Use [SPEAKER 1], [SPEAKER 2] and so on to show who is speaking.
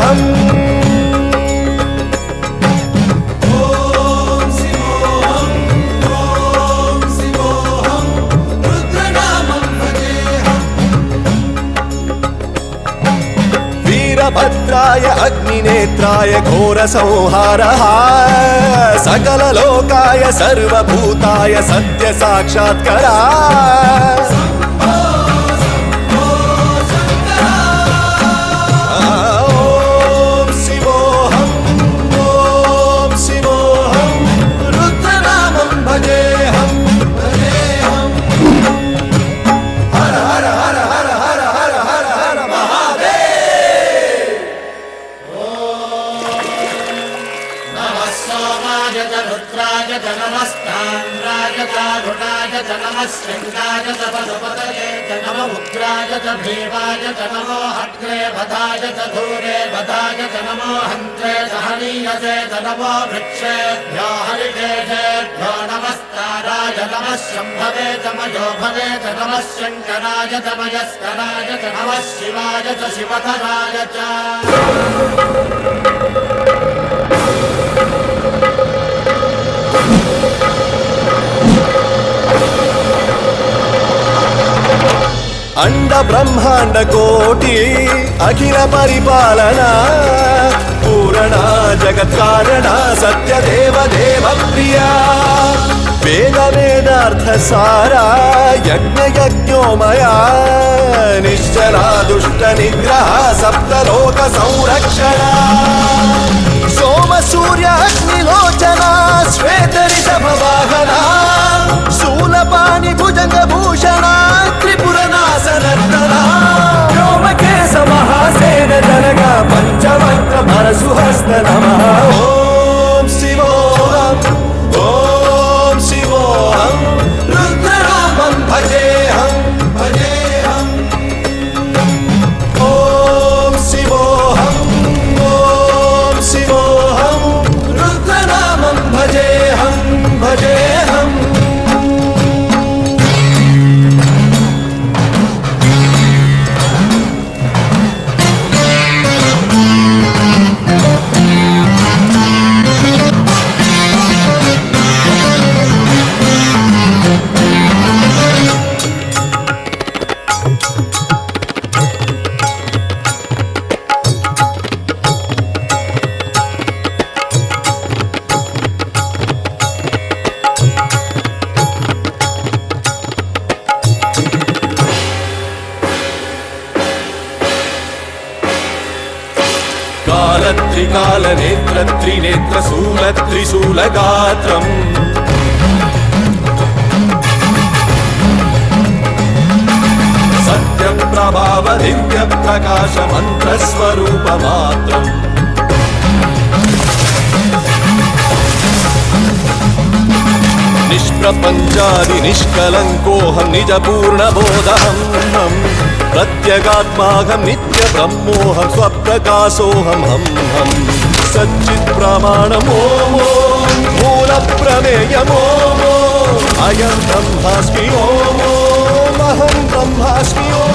[SPEAKER 1] भजेऽहम् वीरभद्राय अग्निनेत्राय घोरसंहारः सकललोकाय सर्वभूताय सत्यसाक्षात्करा
[SPEAKER 2] शङ्काय च पशुपतये च नमो उग्राय च भीमाय च नमो हग्रे वधाय च धूरे वधाय च नमो हन्त्रे च हनीयसे च नमो वृक्षेभ्यो हरिकेशेभ्यो नमस्काराय नमः शम्भवे च मयो भवे च नमः शङ्कराय च मयस्कराय च नमः शिवाय च शिवधराय च अंड ब्रह्मांड कोटि अखिल परिपालना पूरणा जगत् कारणा सत्यदेव देव प्रिया वेद वेदार्थ सारा यज्ञ यज्ञोमया निश्चला दुष्ट निग्रह सप्तलोक संरक्षणा सोम सूर्य अग्निलोचना श्वेत ऋषभ वाहना शूलपाणि भुजंग भूषणा त्रिपुरनाशनर्दना व्योमकेश महासेन जनक पंचवक्त्र परशुहस्त नमः ओम शिवोऽहम् ओम शिवोऽहम् रुद्रनामं भजेऽहम् भजेऽहम् ओम शिवोऽहम् रुद्रनामं भजेऽहम् भजेऽहम् त्रिकाल नेत्र त्रिनेत्र शूल त्रिशूल गात्रम् सत्य प्रभाव दिव्य प्रकाश मंत्र स्वरूप मात्रम् निष्प्रपंचादि निष्कलंकोऽहं निज पूर्ण बोधहम् प्रत्यगात्माहं नित्य ब्रह्मोऽहं स्वप्रकाशोऽहं हम हम सच्चित् प्रमाणम् ओम मूल प्रमेयम् ओम अयं ब्रह्मास्मि ओम अहं ब्रह्मास्मि।